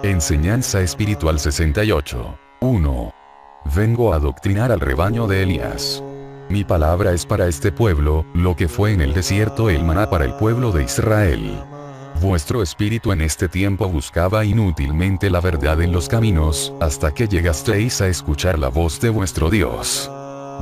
Enseñanza espiritual 68. 1. Vengo a adoctrinar al rebaño de Elías. Mi palabra es para este pueblo, lo que fue en el desierto el maná para el pueblo de Israel. Vuestro espíritu en este tiempo buscaba inútilmente la verdad en los caminos, hasta que llegasteis a escuchar la voz de vuestro Dios.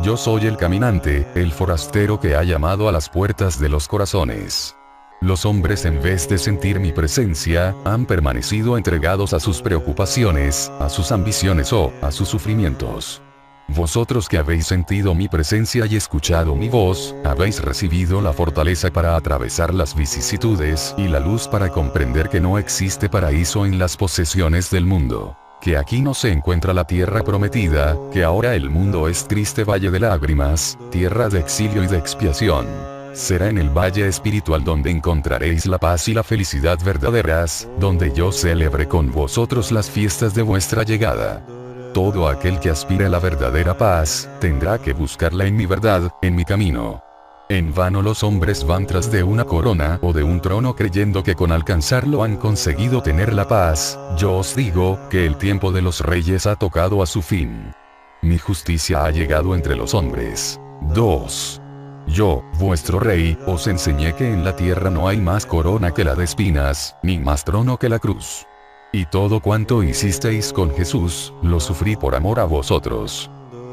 Yo soy el caminante, el forastero que ha llamado a las puertas de los corazones. Los hombres, en vez de sentir mi presencia, han permanecido entregados a sus preocupaciones, a sus ambiciones o a sus sufrimientos. Vosotros que habéis sentido mi presencia y escuchado mi voz, habéis recibido la fortaleza para atravesar las vicisitudes y la luz para comprender que no existe paraíso en las posesiones del mundo. Que aquí no se encuentra la tierra prometida, que ahora el mundo es triste valle de lágrimas, tierra de exilio y de expiación. Será en el valle espiritual donde encontraréis la paz y la felicidad verdaderas, donde yo celebre con vosotros las fiestas de vuestra llegada. Todo aquel que aspire a la verdadera paz, tendrá que buscarla en mi verdad, en mi camino. En vano los hombres van tras de una corona o de un trono creyendo que con alcanzarlo han conseguido tener la paz. Yo os digo, que el tiempo de los reyes ha tocado a su fin. Mi justicia ha llegado entre los hombres. 2. Yo, vuestro rey, os enseñé que en la tierra no hay más corona que la de espinas, ni más trono que la cruz. Y todo cuanto hicisteis con Jesús, lo sufrí por amor a vosotros.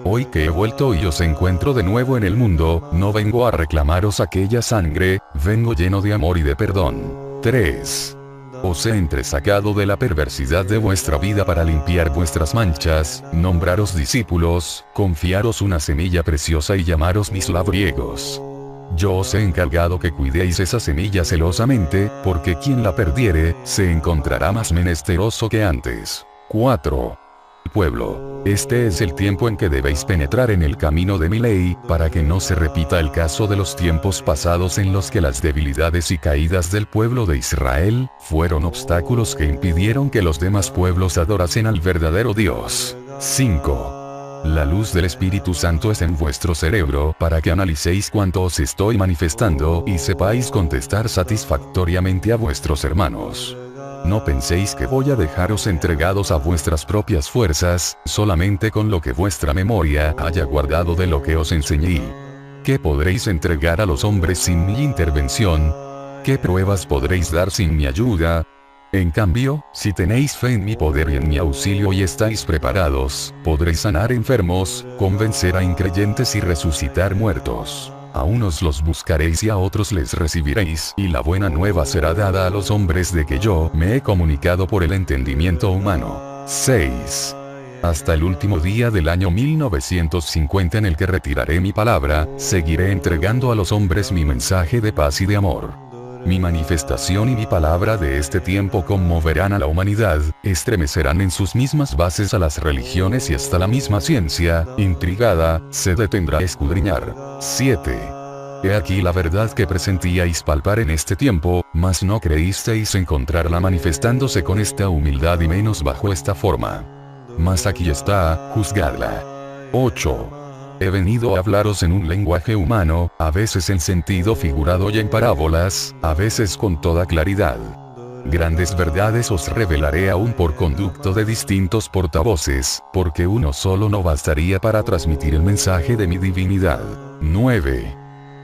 Hoy que he vuelto y os encuentro de nuevo en el mundo, no vengo a reclamaros aquella sangre, vengo lleno de amor y de perdón. 3. Os he entresacado de la perversidad de vuestra vida para limpiar vuestras manchas, nombraros discípulos, confiaros una semilla preciosa y llamaros mis labriegos. Yo os he encargado que cuidéis esa semilla celosamente, porque quien la perdiere, se encontrará más menesteroso que antes. 4. Pueblo, este es el tiempo en que debéis penetrar en el camino de mi ley, para que no se repita el caso de los tiempos pasados en los que las debilidades y caídas del pueblo de Israel, fueron obstáculos que impidieron que los demás pueblos adorasen al verdadero Dios. 5. La luz del Espíritu Santo es en vuestro cerebro para que analicéis cuanto os estoy manifestando y sepáis contestar satisfactoriamente a vuestros hermanos. No penséis que voy a dejaros entregados a vuestras propias fuerzas, solamente con lo que vuestra memoria haya guardado de lo que os enseñé. ¿Qué podréis entregar a los hombres sin mi intervención? ¿Qué pruebas podréis dar sin mi ayuda? En cambio, si tenéis fe en mi poder y en mi auxilio y estáis preparados, podréis sanar enfermos, convencer a increyentes y resucitar muertos. A unos los buscaréis y a otros les recibiréis, y la buena nueva será dada a los hombres de que yo me he comunicado por el entendimiento humano. 6. Hasta el último día del año 1950 en el que retiraré mi palabra, seguiré entregando a los hombres mi mensaje de paz y de amor. Mi manifestación y mi palabra de este tiempo conmoverán a la humanidad, estremecerán en sus mismas bases a las religiones y hasta la misma ciencia, intrigada, se detendrá a escudriñar. 7. He aquí la verdad que presentíais palpar en este tiempo, mas no creísteis encontrarla manifestándose con esta humildad y menos bajo esta forma. Mas aquí está, juzgadla. 8. He venido a hablaros en un lenguaje humano, a veces en sentido figurado y en parábolas, a veces con toda claridad. Grandes verdades os revelaré aún por conducto de distintos portavoces, porque uno solo no bastaría para transmitir el mensaje de mi divinidad. 9.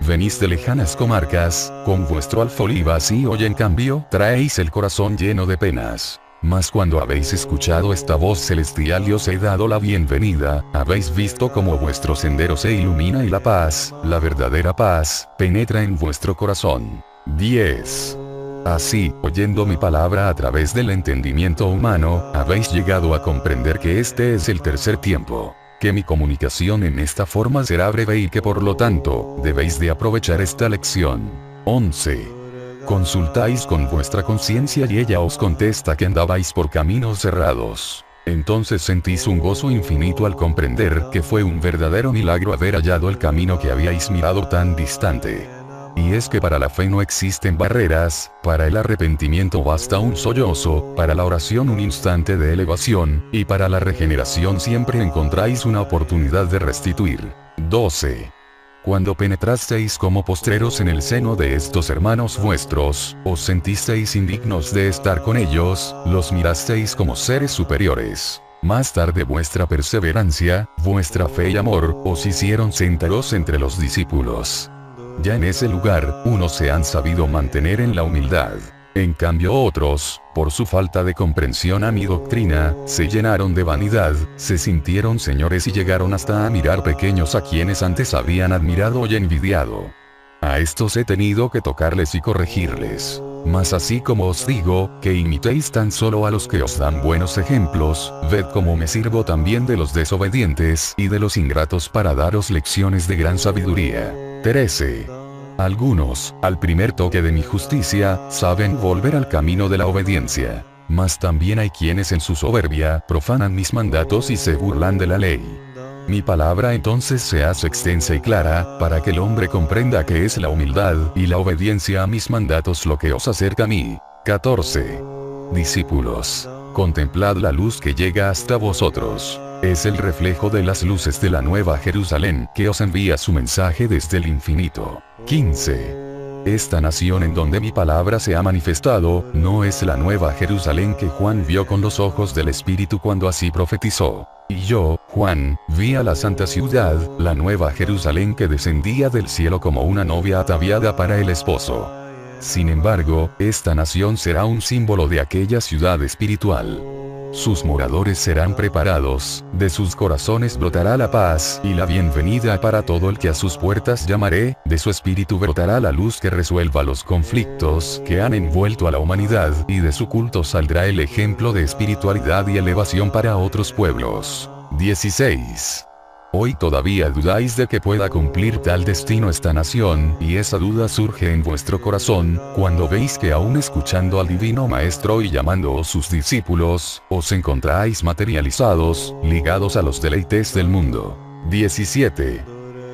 Venís de lejanas comarcas, con vuestro alfolí vacío y en cambio traéis el corazón lleno de penas. Mas cuando habéis escuchado esta voz celestial y os he dado la bienvenida, habéis visto cómo vuestro sendero se ilumina y la paz, la verdadera paz, penetra en vuestro corazón. 10. Así, oyendo mi palabra a través del entendimiento humano, habéis llegado a comprender que este es el tercer tiempo. Que mi comunicación en esta forma será breve y que por lo tanto, debéis de aprovechar esta lección. 11. Consultáis con vuestra conciencia y ella os contesta que andabais por caminos cerrados. Entonces sentís un gozo infinito al comprender que fue un verdadero milagro haber hallado el camino que habíais mirado tan distante. Y es que para la fe no existen barreras, para el arrepentimiento basta un sollozo, para la oración un instante de elevación, y para la regeneración siempre encontráis una oportunidad de restituir. 12. Cuando penetrasteis como postreros en el seno de estos hermanos vuestros, os sentisteis indignos de estar con ellos, los mirasteis como seres superiores. Más tarde vuestra perseverancia, vuestra fe y amor, os hicieron sentaros entre los discípulos. Ya en ese lugar, unos se han sabido mantener en la humildad. En cambio otros, por su falta de comprensión a mi doctrina, se llenaron de vanidad, se sintieron señores y llegaron hasta a mirar pequeños a quienes antes habían admirado y envidiado. A estos he tenido que tocarles y corregirles. Mas así como os digo, que imitéis tan solo a los que os dan buenos ejemplos, ved cómo me sirvo también de los desobedientes y de los ingratos para daros lecciones de gran sabiduría. 13. Algunos, al primer toque de mi justicia, saben volver al camino de la obediencia. Mas también hay quienes en su soberbia, profanan mis mandatos y se burlan de la ley. Mi palabra entonces se hace extensa y clara, para que el hombre comprenda que es la humildad y la obediencia a mis mandatos lo que os acerca a mí. 14. Discípulos, contemplad la luz que llega hasta vosotros. Es el reflejo de las luces de la Nueva Jerusalén que os envía su mensaje desde el infinito. 15. Esta nación en donde mi palabra se ha manifestado, no es la Nueva Jerusalén que Juan vio con los ojos del Espíritu cuando así profetizó. Y yo, Juan, vi a la santa ciudad, la Nueva Jerusalén que descendía del cielo como una novia ataviada para el esposo. Sin embargo, esta nación será un símbolo de aquella ciudad espiritual. Sus moradores serán preparados, de sus corazones brotará la paz y la bienvenida para todo el que a sus puertas llamaré, de su espíritu brotará la luz que resuelva los conflictos que han envuelto a la humanidad y de su culto saldrá el ejemplo de espiritualidad y elevación para otros pueblos. 16. Hoy todavía dudáis de que pueda cumplir tal destino esta nación, y esa duda surge en vuestro corazón, cuando veis que aún escuchando al divino Maestro y llamándoos sus discípulos, os encontráis materializados, ligados a los deleites del mundo. 17.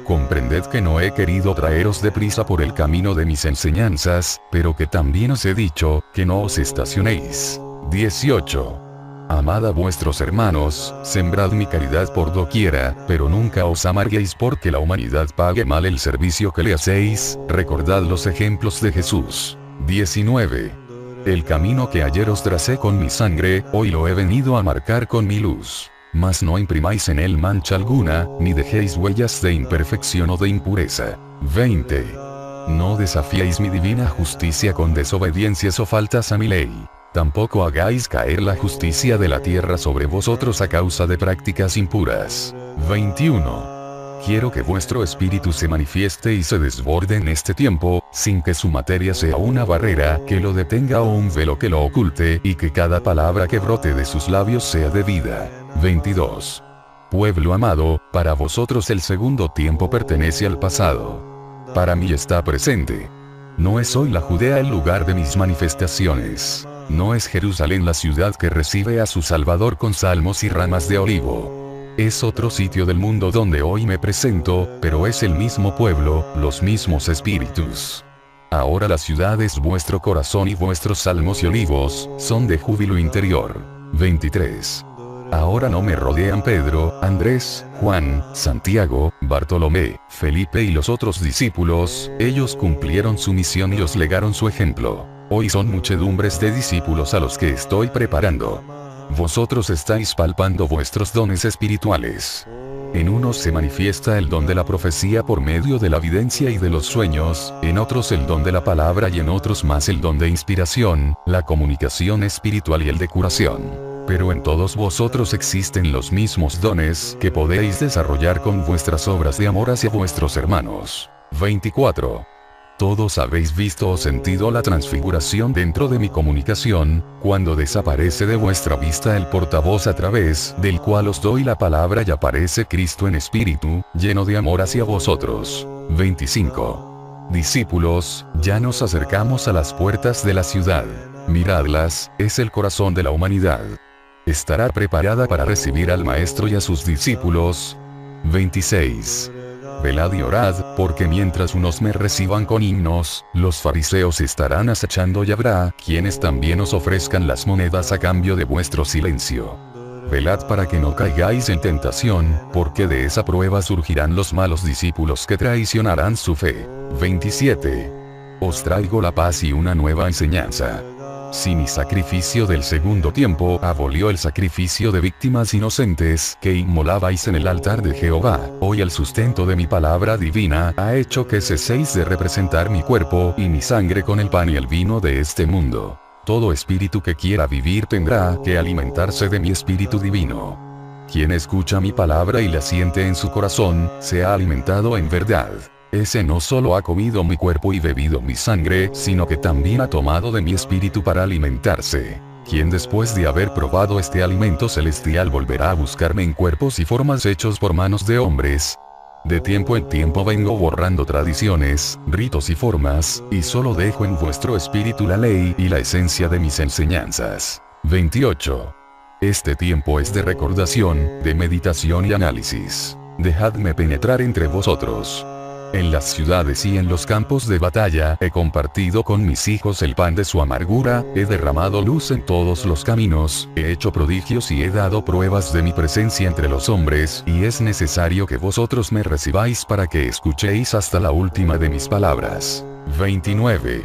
Comprended que no he querido traeros deprisa por el camino de mis enseñanzas, pero que también os he dicho, que no os estacionéis. 18. Amad a vuestros hermanos, sembrad mi caridad por doquiera, pero nunca os amarguéis porque la humanidad pague mal el servicio que le hacéis, recordad los ejemplos de Jesús. 19. El camino que ayer os tracé con mi sangre, hoy lo he venido a marcar con mi luz. Mas no imprimáis en él mancha alguna, ni dejéis huellas de imperfección o de impureza. 20. No desafiéis mi divina justicia con desobediencias o faltas a mi ley. Tampoco hagáis caer la justicia de la tierra sobre vosotros a causa de prácticas impuras. 21. Quiero que vuestro espíritu se manifieste y se desborde en este tiempo, sin que su materia sea una barrera que lo detenga o un velo que lo oculte, y que cada palabra que brote de sus labios sea de vida. 22. Pueblo amado, para vosotros el segundo tiempo pertenece al pasado. Para mí está presente. No es hoy la Judea el lugar de mis manifestaciones. No es Jerusalén la ciudad que recibe a su Salvador con salmos y ramas de olivo. Es otro sitio del mundo donde hoy me presento, pero es el mismo pueblo, los mismos espíritus. Ahora la ciudad es vuestro corazón y vuestros salmos y olivos, son de júbilo interior. 23. Ahora no me rodean Pedro, Andrés, Juan, Santiago, Bartolomé, Felipe y los otros discípulos, ellos cumplieron su misión y os legaron su ejemplo. Hoy son muchedumbres de discípulos a los que estoy preparando. Vosotros estáis palpando vuestros dones espirituales. En unos se manifiesta el don de la profecía por medio de la evidencia y de los sueños, en otros el don de la palabra y en otros más el don de inspiración, la comunicación espiritual y el de curación. Pero en todos vosotros existen los mismos dones que podéis desarrollar con vuestras obras de amor hacia vuestros hermanos. 24. Todos habéis visto o sentido la transfiguración dentro de mi comunicación, cuando desaparece de vuestra vista el portavoz a través del cual os doy la palabra y aparece Cristo en espíritu, lleno de amor hacia vosotros. 25. Discípulos, ya nos acercamos a las puertas de la ciudad. Miradlas, es el corazón de la humanidad. ¿Estará preparada para recibir al Maestro y a sus discípulos? 26. Velad y orad, porque mientras unos me reciban con himnos, los fariseos estarán acechando y habrá quienes también os ofrezcan las monedas a cambio de vuestro silencio. Velad para que no caigáis en tentación, porque de esa prueba surgirán los malos discípulos que traicionarán su fe. 27. Os traigo la paz y una nueva enseñanza. Si mi sacrificio del segundo tiempo abolió el sacrificio de víctimas inocentes que inmolabais en el altar de Jehová, hoy el sustento de mi palabra divina ha hecho que ceséis de representar mi cuerpo y mi sangre con el pan y el vino de este mundo. Todo espíritu que quiera vivir tendrá que alimentarse de mi espíritu divino. Quien escucha mi palabra y la siente en su corazón, se ha alimentado en verdad. Ese no solo ha comido mi cuerpo y bebido mi sangre, sino que también ha tomado de mi espíritu para alimentarse. Quien después de haber probado este alimento celestial volverá a buscarme en cuerpos y formas hechos por manos de hombres. De tiempo en tiempo vengo borrando tradiciones, ritos y formas, y solo dejo en vuestro espíritu la ley y la esencia de mis enseñanzas. 28. Este tiempo es de recordación, de meditación y análisis. Dejadme penetrar entre vosotros. En las ciudades y en los campos de batalla he compartido con mis hijos el pan de su amargura, he derramado luz en todos los caminos, he hecho prodigios y he dado pruebas de mi presencia entre los hombres, y es necesario que vosotros me recibáis para que escuchéis hasta la última de mis palabras. 29.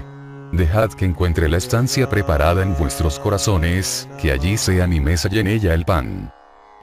Dejad que encuentre la estancia preparada en vuestros corazones, que allí sea mi mesa y en ella el pan.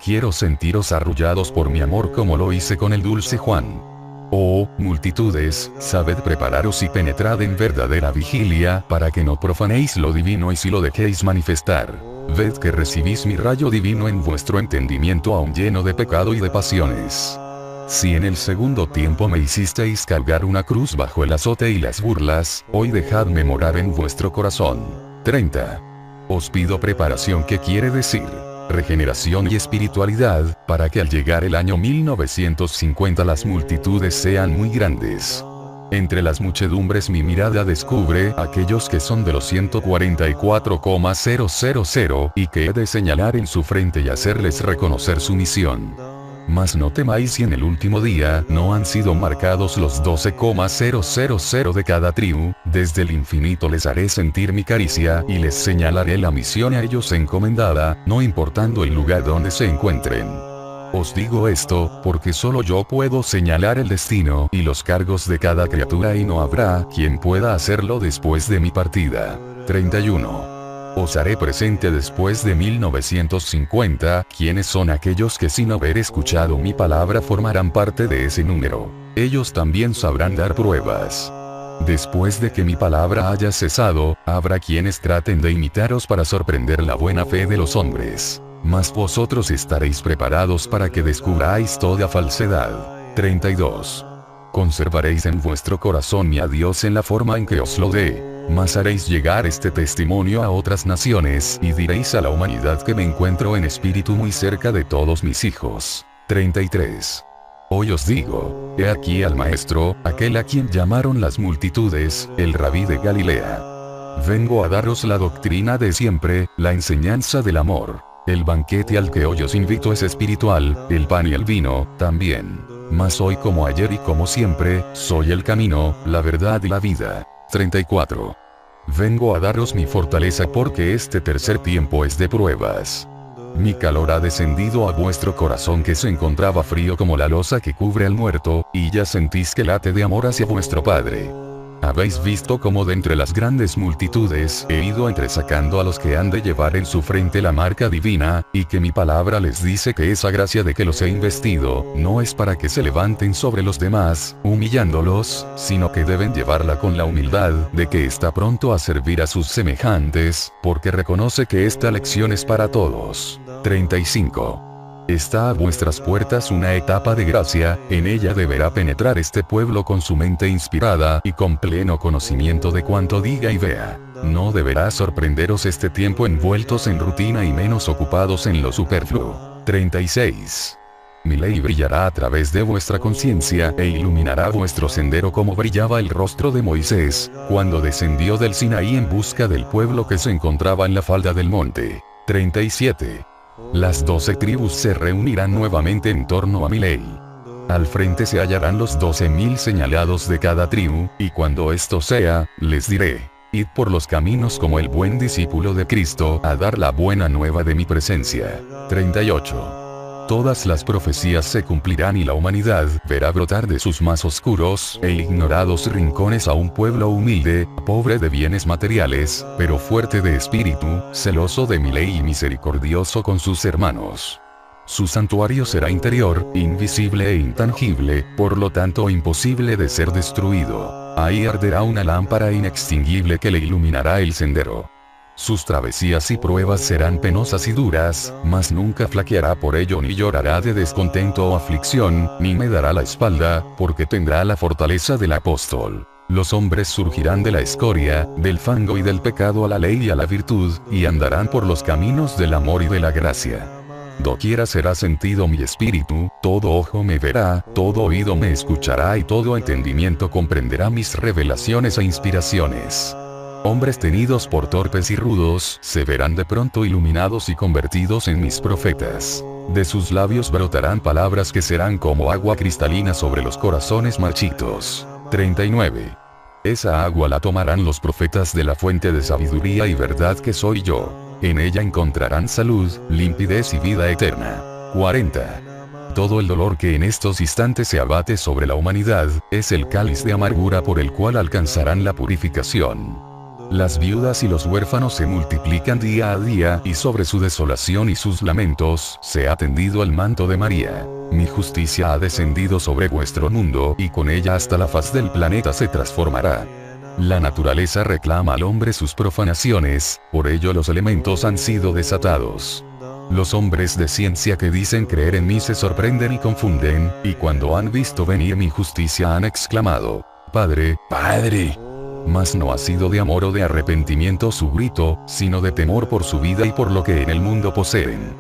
Quiero sentiros arrullados por mi amor como lo hice con el dulce Juan. Oh, multitudes, sabed prepararos y penetrad en verdadera vigilia, para que no profanéis lo divino y si lo dejéis manifestar. Ved que recibís mi rayo divino en vuestro entendimiento aún lleno de pecado y de pasiones. Si en el segundo tiempo me hicisteis cargar una cruz bajo el azote y las burlas, hoy dejadme morar en vuestro corazón. 30. Os pido preparación, que quiere decir regeneración y espiritualidad, para que al llegar el año 1950 las multitudes sean muy grandes. Entre las muchedumbres mi mirada descubre aquellos que son de los 144,000 y que he de señalar en su frente y hacerles reconocer su misión. Mas no temáis si en el último día no han sido marcados los 12,000 de cada tribu, desde el infinito les haré sentir mi caricia y les señalaré la misión a ellos encomendada, no importando el lugar donde se encuentren. Os digo esto, porque solo yo puedo señalar el destino y los cargos de cada criatura y no habrá quien pueda hacerlo después de mi partida. 31. Os haré presente después de 1950, quienes son aquellos que sin haber escuchado mi palabra formarán parte de ese número. Ellos también sabrán dar pruebas. Después de que mi palabra haya cesado, habrá quienes traten de imitaros para sorprender la buena fe de los hombres. Mas vosotros estaréis preparados para que descubráis toda falsedad. 32. Conservaréis en vuestro corazón mi adiós en la forma en que os lo dé. Mas haréis llegar este testimonio a otras naciones y diréis a la humanidad que me encuentro en espíritu muy cerca de todos mis hijos. 33. Hoy os digo, he aquí al Maestro, aquel a quien llamaron las multitudes, el Rabí de Galilea. Vengo a daros la doctrina de siempre, la enseñanza del amor. El banquete al que hoy os invito es espiritual, el pan y el vino, también. Mas hoy como ayer y como siempre, soy el camino, la verdad y la vida. 34. Vengo a daros mi fortaleza porque este tercer tiempo es de pruebas. Mi calor ha descendido a vuestro corazón que se encontraba frío como la losa que cubre al muerto, y ya sentís que late de amor hacia vuestro Padre. Habéis visto cómo de entre las grandes multitudes he ido entresacando a los que han de llevar en su frente la marca divina, y que mi palabra les dice que esa gracia de que los he investido, no es para que se levanten sobre los demás, humillándolos, sino que deben llevarla con la humildad de que está pronto a servir a sus semejantes, porque reconoce que esta lección es para todos. 35. Está a vuestras puertas una etapa de gracia, en ella deberá penetrar este pueblo con su mente inspirada y con pleno conocimiento de cuanto diga y vea. No deberá sorprenderos este tiempo envueltos en rutina y menos ocupados en lo superfluo. 36. Mi ley brillará a través de vuestra conciencia e iluminará vuestro sendero como brillaba el rostro de Moisés, cuando descendió del Sinaí en busca del pueblo que se encontraba en la falda del monte. 37. Las 12 tribus se reunirán nuevamente en torno a mi ley. Al frente se hallarán los 12.000 señalados de cada tribu, y cuando esto sea, les diré: Id por los caminos como el buen discípulo de Cristo a dar la buena nueva de mi presencia. 38. Todas las profecías se cumplirán y la humanidad verá brotar de sus más oscuros e ignorados rincones a un pueblo humilde, pobre de bienes materiales, pero fuerte de espíritu, celoso de mi ley y misericordioso con sus hermanos. Su santuario será interior, invisible e intangible, por lo tanto imposible de ser destruido. Ahí arderá una lámpara inextinguible que le iluminará el sendero. Sus travesías y pruebas serán penosas y duras, mas nunca flaqueará por ello ni llorará de descontento o aflicción, ni me dará la espalda, porque tendrá la fortaleza del apóstol. Los hombres surgirán de la escoria, del fango y del pecado a la ley y a la virtud, y andarán por los caminos del amor y de la gracia. Doquiera será sentido mi espíritu, todo ojo me verá, todo oído me escuchará y todo entendimiento comprenderá mis revelaciones e inspiraciones. Hombres tenidos por torpes y rudos, se verán de pronto iluminados y convertidos en mis profetas. De sus labios brotarán palabras que serán como agua cristalina sobre los corazones marchitos. 39. Esa agua la tomarán los profetas de la fuente de sabiduría y verdad que soy yo. En ella encontrarán salud, limpidez y vida eterna. 40. Todo el dolor que en estos instantes se abate sobre la humanidad, es el cáliz de amargura por el cual alcanzarán la purificación. Las viudas y los huérfanos se multiplican día a día y sobre su desolación y sus lamentos, se ha tendido el manto de María. Mi justicia ha descendido sobre vuestro mundo y con ella hasta la faz del planeta se transformará. La naturaleza reclama al hombre sus profanaciones, por ello los elementos han sido desatados. Los hombres de ciencia que dicen creer en mí se sorprenden y confunden, y cuando han visto venir mi justicia han exclamado, Padre, Padre. Mas no ha sido de amor o de arrepentimiento su grito, sino de temor por su vida y por lo que en el mundo poseen.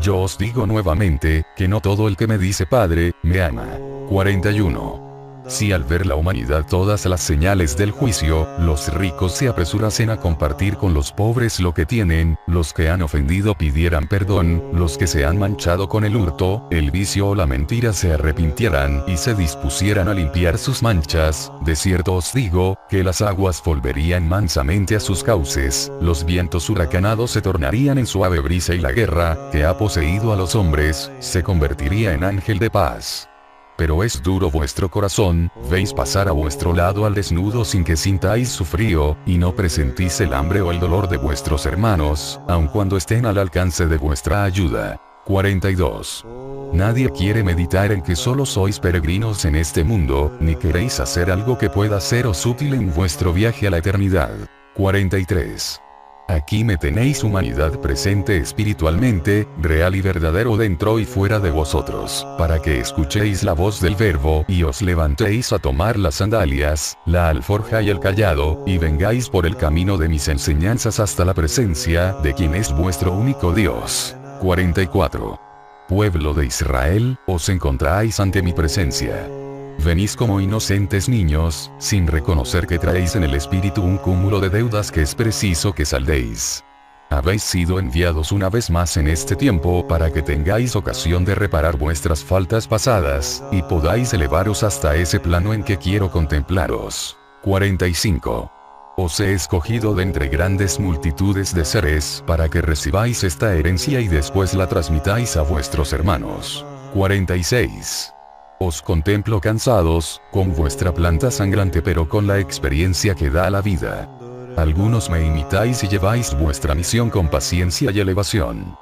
Yo os digo nuevamente, que no todo el que me dice Padre, me ama. 41. Si al ver la humanidad todas las señales del juicio, los ricos se apresurasen a compartir con los pobres lo que tienen, los que han ofendido pidieran perdón, los que se han manchado con el hurto, el vicio o la mentira se arrepintieran y se dispusieran a limpiar sus manchas, de cierto os digo, que las aguas volverían mansamente a sus cauces, los vientos huracanados se tornarían en suave brisa y la guerra, que ha poseído a los hombres, se convertiría en ángel de paz. Pero es duro vuestro corazón, veis pasar a vuestro lado al desnudo sin que sintáis su frío, y no presentís el hambre o el dolor de vuestros hermanos, aun cuando estén al alcance de vuestra ayuda. 42. Nadie quiere meditar en que solo sois peregrinos en este mundo, ni queréis hacer algo que pueda seros útil en vuestro viaje a la eternidad. 43. Aquí me tenéis humanidad presente espiritualmente, real y verdadero dentro y fuera de vosotros, para que escuchéis la voz del verbo y os levantéis a tomar las sandalias, la alforja y el cayado, y vengáis por el camino de mis enseñanzas hasta la presencia de quien es vuestro único Dios. 44. Pueblo de Israel, os encontráis ante mi presencia. Venís como inocentes niños, sin reconocer que traéis en el espíritu un cúmulo de deudas que es preciso que saldéis. Habéis sido enviados una vez más en este tiempo para que tengáis ocasión de reparar vuestras faltas pasadas, y podáis elevaros hasta ese plano en que quiero contemplaros. 45. Os he escogido de entre grandes multitudes de seres para que recibáis esta herencia y después la transmitáis a vuestros hermanos. 46. Os contemplo cansados, con vuestra planta sangrante pero con la experiencia que da la vida. Algunos me imitáis y lleváis vuestra misión con paciencia y elevación.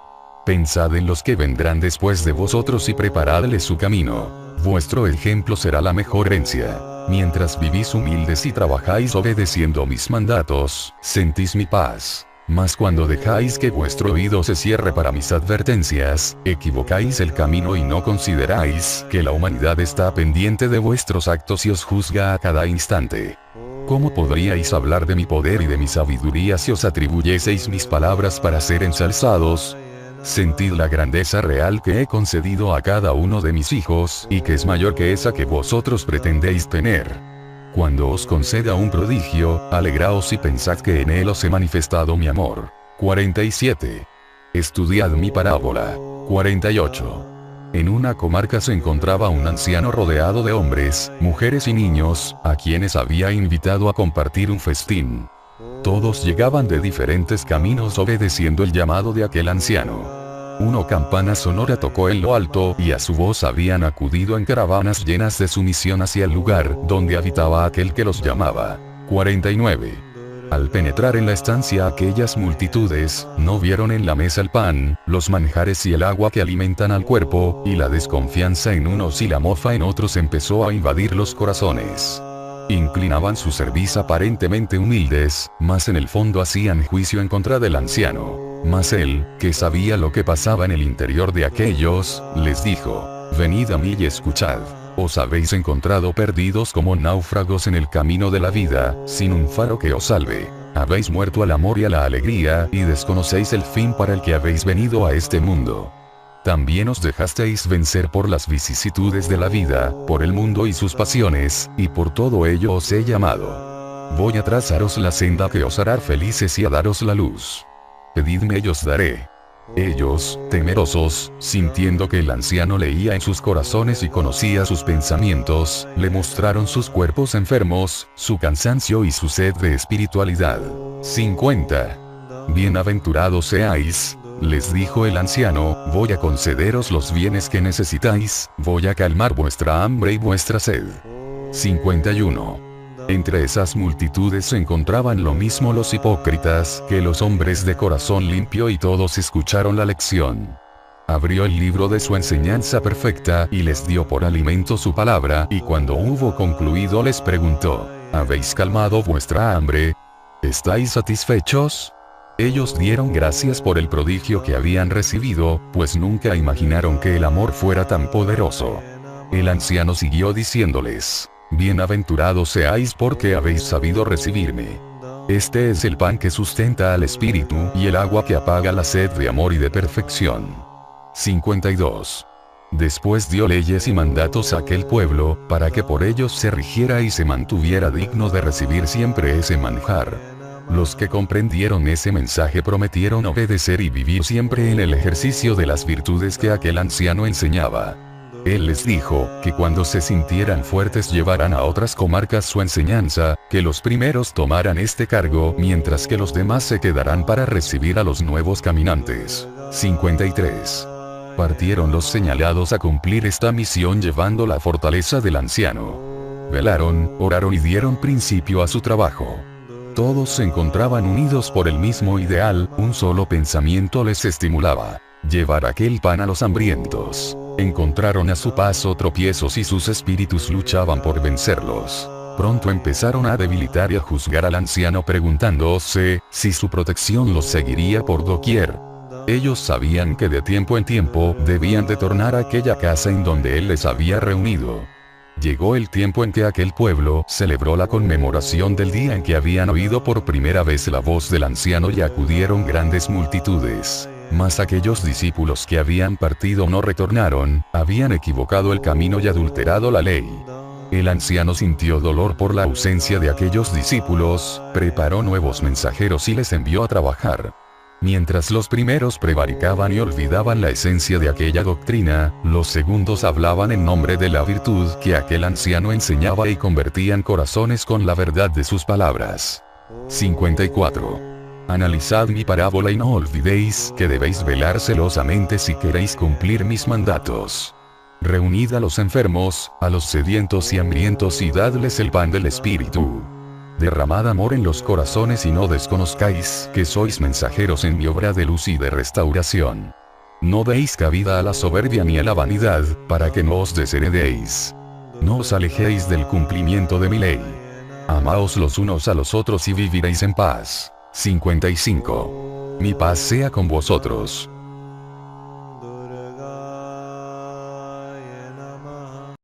Pensad en los que vendrán después de vosotros y preparadles su camino. Vuestro ejemplo será la mejor herencia. Mientras vivís humildes y trabajáis obedeciendo mis mandatos, sentís mi paz. Mas cuando dejáis que vuestro oído se cierre para mis advertencias, equivocáis el camino y no consideráis que la humanidad está pendiente de vuestros actos y os juzga a cada instante. ¿Cómo podríais hablar de mi poder y de mi sabiduría si os atribuyeseis mis palabras para ser ensalzados? Sentid la grandeza real que he concedido a cada uno de mis hijos, y que es mayor que esa que vosotros pretendéis tener. Cuando os conceda un prodigio, alegraos y pensad que en él os he manifestado mi amor. 47. Estudiad mi parábola. 48. En una comarca se encontraba un anciano rodeado de hombres, mujeres y niños, a quienes había invitado a compartir un festín. Todos llegaban de diferentes caminos obedeciendo el llamado de aquel anciano. Una campana sonora tocó en lo alto y a su voz habían acudido en caravanas llenas de sumisión hacia el lugar donde habitaba aquel que los llamaba. 49. Al penetrar en la estancia aquellas multitudes, no vieron en la mesa el pan, los manjares y el agua que alimentan al cuerpo, y la desconfianza en unos y la mofa en otros empezó a invadir los corazones. Inclinaban su cerviz aparentemente humildes, mas en el fondo hacían juicio en contra del anciano. Mas él, que sabía lo que pasaba en el interior de aquellos, les dijo: venid a mí y escuchad. Os habéis encontrado perdidos como náufragos en el camino de la vida, sin un faro que os salve. Habéis muerto al amor y a la alegría, y desconocéis el fin para el que habéis venido a este mundo. También os dejasteis vencer por las vicisitudes de la vida, por el mundo y sus pasiones, y por todo ello os he llamado. Voy a trazaros la senda que os hará felices y a daros la luz. Pedidme y os daré. Ellos, temerosos, sintiendo que el anciano leía en sus corazones y conocía sus pensamientos, le mostraron sus cuerpos enfermos, su cansancio y su sed de espiritualidad. 50. Bienaventurados seáis, les dijo el anciano, voy a concederos los bienes que necesitáis, voy a calmar vuestra hambre y vuestra sed. 51. Entre esas multitudes se encontraban lo mismo los hipócritas que los hombres de corazón limpio, y todos escucharon la lección. Abrió el libro de su enseñanza perfecta y les dio por alimento su palabra, y cuando hubo concluido les preguntó: ¿habéis calmado vuestra hambre? ¿Estáis satisfechos? Ellos dieron gracias por el prodigio que habían recibido, pues nunca imaginaron que el amor fuera tan poderoso. El anciano siguió diciéndoles: bienaventurados seáis porque habéis sabido recibirme. Este es el pan que sustenta al espíritu y el agua que apaga la sed de amor y de perfección. 52. Después dio leyes y mandatos a aquel pueblo, para que por ellos se rigiera y se mantuviera digno de recibir siempre ese manjar. Los que comprendieron ese mensaje prometieron obedecer y vivir siempre en el ejercicio de las virtudes que aquel anciano enseñaba. Él les dijo, que cuando se sintieran fuertes llevaran a otras comarcas su enseñanza, que los primeros tomaran este cargo mientras que los demás se quedarán para recibir a los nuevos caminantes. 53. Partieron los señalados a cumplir esta misión llevando la fortaleza del anciano. Velaron, oraron y dieron principio a su trabajo. Todos se encontraban unidos por el mismo ideal, un solo pensamiento les estimulaba: llevar aquel pan a los hambrientos. Encontraron a su paso tropiezos y sus espíritus luchaban por vencerlos. Pronto empezaron a debilitar y a juzgar al anciano preguntándose si su protección los seguiría por doquier. Ellos sabían que de tiempo en tiempo debían de tornar a aquella casa en donde él les había reunido. Llegó el tiempo en que aquel pueblo celebró la conmemoración del día en que habían oído por primera vez la voz del anciano y acudieron grandes multitudes. Mas aquellos discípulos que habían partido no retornaron, habían equivocado el camino y adulterado la ley. El anciano sintió dolor por la ausencia de aquellos discípulos, preparó nuevos mensajeros y les envió a trabajar. Mientras los primeros prevaricaban y olvidaban la esencia de aquella doctrina, los segundos hablaban en nombre de la virtud que aquel anciano enseñaba y convertían corazones con la verdad de sus palabras. 54. Analizad mi parábola y no olvidéis que debéis velar celosamente si queréis cumplir mis mandatos. Reunid a los enfermos, a los sedientos y hambrientos y dadles el pan del espíritu. Derramad amor en los corazones y no desconozcáis que sois mensajeros en mi obra de luz y de restauración. No deis cabida a la soberbia ni a la vanidad, para que no os desheredéis. No os alejéis del cumplimiento de mi ley. Amaos los unos a los otros y viviréis en paz. 55. Mi paz sea con vosotros.